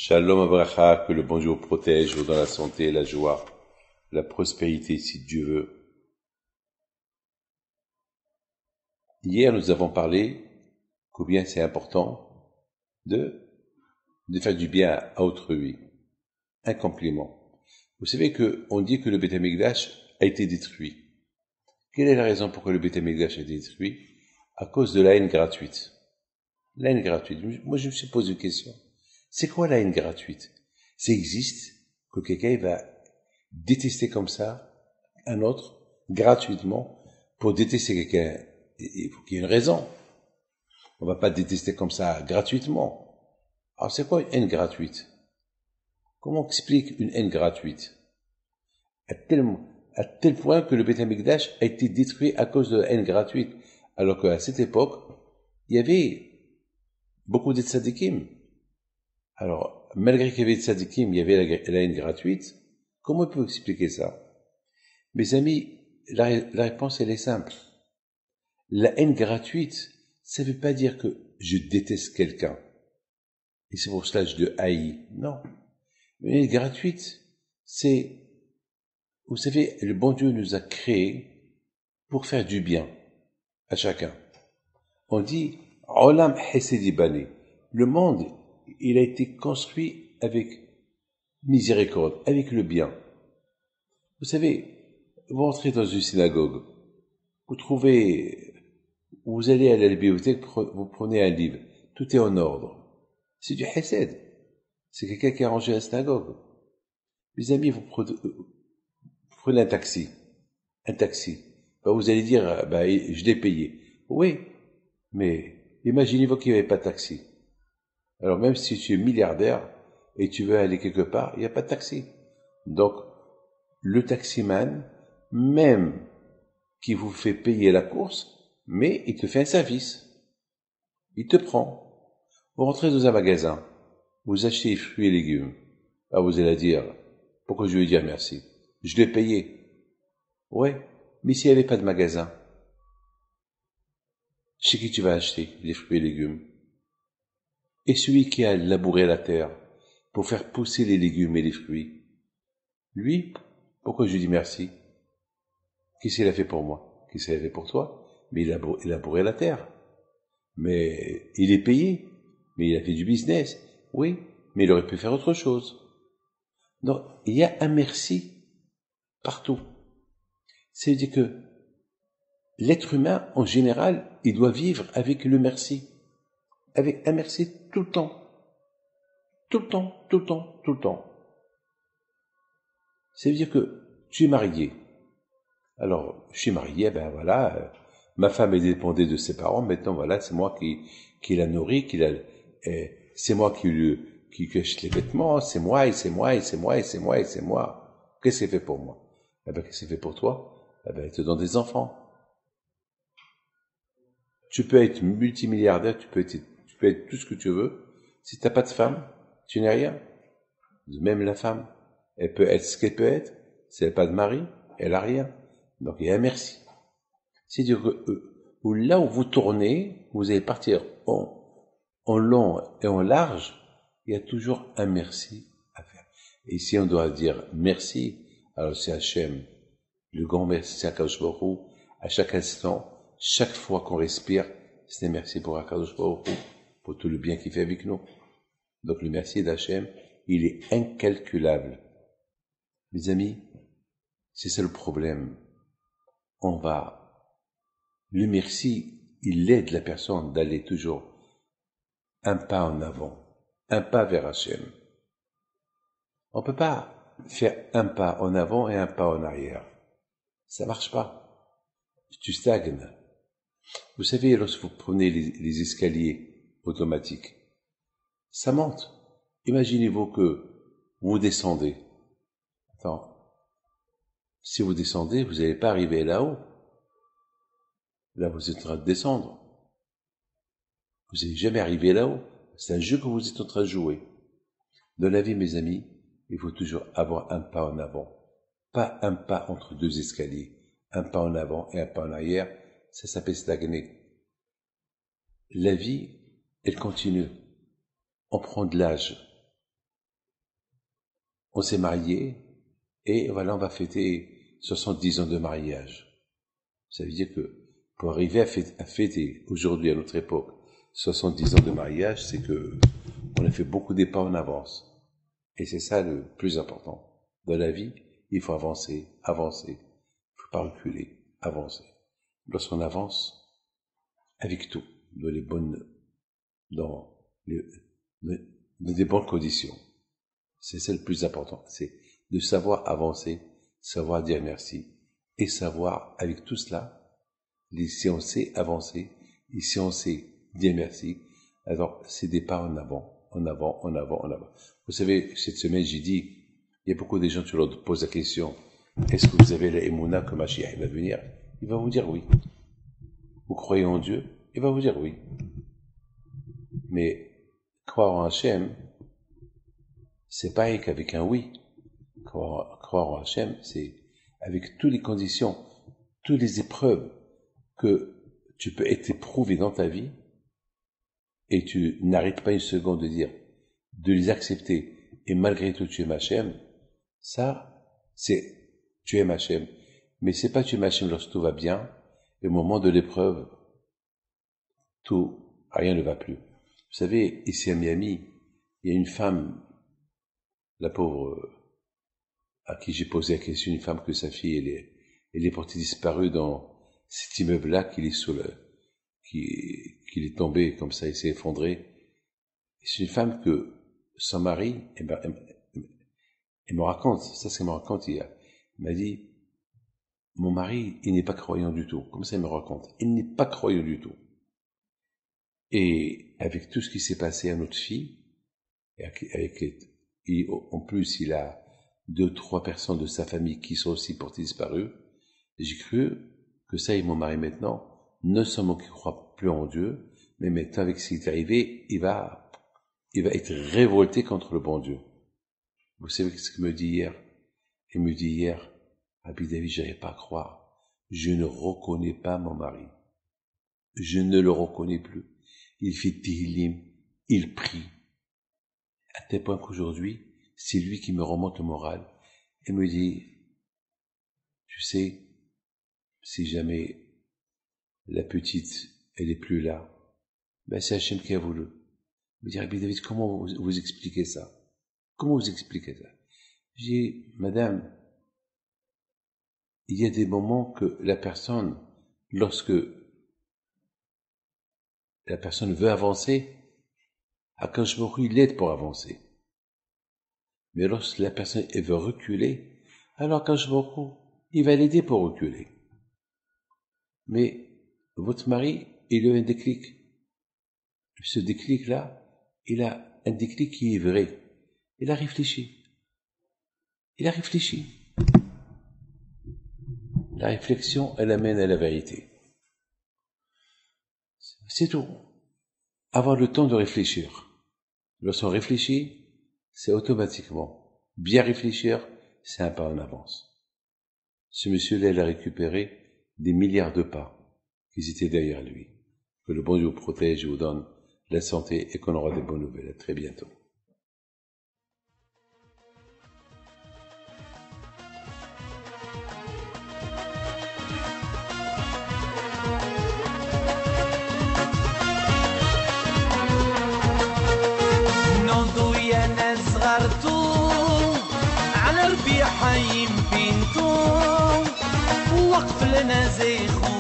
Shalom Abracha, que le bon Dieu protège dans la santé, la joie, la prospérité, si Dieu veut. Hier, nous avons parlé combien c'est important de faire du bien à autrui. Un compliment. Vous savez on dit que le Beth Amikdash a été détruit. Quelle est la raison pourquoi le Beth Amikdash a été détruit? À cause de la haine gratuite. La haine gratuite. Moi, je me suis posé une question. C'est quoi la haine gratuite? Ça existe que quelqu'un va détester comme ça un autre gratuitement. Pour détester quelqu'un, il faut qu'il y ait une raison. On va pas détester comme ça gratuitement. Alors c'est quoi une haine gratuite? Comment on explique une haine gratuite? À tel point que le Beth Amikdash a été détruit à cause de la haine gratuite, alors qu'à cette époque, il y avait beaucoup de tzadikim. Alors, malgré qu'il y avait des tzadikim, il y avait la haine gratuite. Comment on peut expliquer ça? Mes amis, la réponse, elle est simple. La haine gratuite, ça ne veut pas dire que je déteste quelqu'un. Et c'est pour cela que je le haïs. Non. Une haine gratuite, c'est, vous savez, le bon Dieu nous a créés pour faire du bien à chacun. On dit, Olam Hesedi Bani. Le monde, il a été construit avec miséricorde, avec le bien. Vous savez, vous entrez dans une synagogue, vous allez à la bibliothèque, vous prenez un livre, tout est en ordre. C'est du Hesed. C'est quelqu'un qui a rangé la synagogue. Mes amis, vous prenez un taxi. Vous allez dire, je l'ai payé. Oui, mais imaginez-vous qu'il n'y avait pas de taxi. Alors même si tu es milliardaire et tu veux aller quelque part, il n'y a pas de taxi. Donc, le taximan, même qui vous fait payer la course, mais il te fait un service. Il te prend. Vous rentrez dans un magasin, vous achetez fruits et légumes. Ah, vous allez dire, pourquoi je vais dire merci? Je l'ai payé. Ouais, mais s'il n'y avait pas de magasin, chez qui tu vas acheter les fruits et légumes? Et celui qui a labouré la terre pour faire pousser les légumes et les fruits, lui, pourquoi je lui dis merci? Qu'est-ce qu'il a fait pour moi? Qu'est-ce qu'il a fait pour toi? Mais il a labouré la terre. Mais il est payé. Mais il a fait du business. Oui, mais il aurait pu faire autre chose. Donc, il y a un merci partout. C'est-à-dire que l'être humain, en général, il doit vivre avec le merci. Avec un merci tout le temps. Tout le temps, tout le temps, tout le temps. C'est-à-dire que tu es marié. Alors, je suis marié, ma femme est dépendée de ses parents, maintenant voilà, c'est moi qui la nourris, c'est moi qui achète les vêtements, c'est moi, et c'est moi, et c'est moi, et c'est moi, et c'est moi. Qu'est-ce qu'il fait pour moi? Qu'est-ce qu'il fait pour toi? Il te donne des enfants. Tu peux être multimilliardaire, tu peux être tout ce que tu veux. Si t'as pas de femme, tu n'es rien. Même la femme, elle peut être ce qu'elle peut être. Si elle n'a pas de mari, elle a rien. Donc il y a un merci. C'est-à-dire que là où vous tournez, vous allez partir en long et en large, il y a toujours un merci à faire. Et si on doit dire merci, alors c'est Hachem, le grand merci, c'est Akadosh Baruch Hu, à chaque instant, chaque fois qu'on respire, c'est un merci pour Akadosh Baruch Hu, pour tout le bien qu'il fait avec nous. Donc le merci d'Hachem, il est incalculable. Mes amis, c'est ça le problème. Le merci, il aide la personne d'aller toujours un pas en avant, un pas vers Hachem. On peut pas faire un pas en avant et un pas en arrière. Ça marche pas. Tu stagnes. Vous savez, lorsque vous prenez les escaliers automatiques, ça monte. Imaginez-vous que vous descendez. Attends. Si vous descendez, vous n'allez pas arriver là-haut. Là, vous êtes en train de descendre. Vous n'allez jamais arriver là-haut. C'est un jeu que vous êtes en train de jouer. Dans la vie, mes amis, il faut toujours avoir un pas en avant. Pas un pas entre deux escaliers. Un pas en avant et un pas en arrière. Ça s'appelle stagner. La vie, elle continue. On prend de l'âge. on s'est marié, et voilà, on va fêter 70 ans de mariage. Ça veut dire que pour arriver à fêter aujourd'hui, à notre époque, 70 ans de mariage, c'est que on a fait beaucoup d'épas en avance. Et c'est ça le plus important. Dans la vie, il faut avancer, avancer. Il ne faut pas reculer, avancer. Lorsqu'on avance, avec tout, dans des bonnes conditions. C'est ça le plus important. C'est de savoir avancer, savoir dire merci, et savoir, avec tout cela, si on sait avancer, et si on sait dire merci, alors c'est des pas en avant, en avant, en avant, en avant. Vous savez, cette semaine, j'ai dit, il y a beaucoup de gens qui leur posent la question, est-ce que vous avez la émouna que Mashiach va venir? Il va vous dire oui. Vous croyez en Dieu? Il va vous dire oui. Mais croire en Hachem, c'est pareil qu'avec un oui. Croire en Hachem, c'est avec toutes les conditions, toutes les épreuves que tu peux être éprouvé dans ta vie, et tu n'arrêtes pas une seconde de les accepter, et malgré tout tu aimes Hachem, ça, c'est, tu aimes Hachem. Mais c'est pas tu aimes Hachem lorsque tout va bien, et au moment de l'épreuve, rien ne va plus. Vous savez, ici à Miami, il y a une femme, la pauvre, à qui j'ai posé la question, une femme que sa fille, elle est portée disparue dans cet immeuble-là qu'il est tombé comme ça, il s'est effondré. C'est une femme que son mari, elle me raconte, ça c'est me raconte hier. Elle m'a dit, mon mari, il n'est pas croyant du tout. Comme ça, il me raconte. Il n'est pas croyant du tout. Et avec tout ce qui s'est passé à notre fille, en plus, il a 2-3 personnes de sa famille qui sont aussi portées disparues. J'ai cru que ça et mon mari maintenant, non seulement qu'il ne croit plus en Dieu, mais maintenant avec ce qui est arrivé, il va être révolté contre le bon Dieu. Vous savez ce qu'il me dit hier? Il me dit hier, Rabbi David, je n'arrive pas à croire. Je ne reconnais pas mon mari. Je ne le reconnais plus. Il fait Tehillim, il prie. À tel point qu'aujourd'hui, c'est lui qui me remonte le moral. Et me dit, tu sais, si jamais la petite, elle est plus là, ben c'est Hachem qui a voulu. Il me dit, Rabbi David, comment vous expliquez ça? Comment vous expliquez ça? J'ai dit, madame, il y a des moments que la personne, lorsque la personne veut avancer, Akadosh Baruch Hu, il l'aide pour avancer. Mais lorsque la personne elle veut reculer, alors Akadosh Baruch Hu, il va l'aider pour reculer. Mais votre mari, il a un déclic. Ce déclic-là, il a un déclic qui est vrai. Il a réfléchi. Il a réfléchi. La réflexion, elle amène à la vérité. C'est tout. Avoir le temps de réfléchir. Lorsqu'on réfléchit, c'est automatiquement. Bien réfléchir, c'est un pas en avance. Ce monsieur-là, il a récupéré des milliards de pas qui étaient derrière lui. Que le bon Dieu vous protège et vous donne la santé et qu'on aura des bonnes nouvelles. À très bientôt. على ربيع حي بينتو وقف لنا زي خو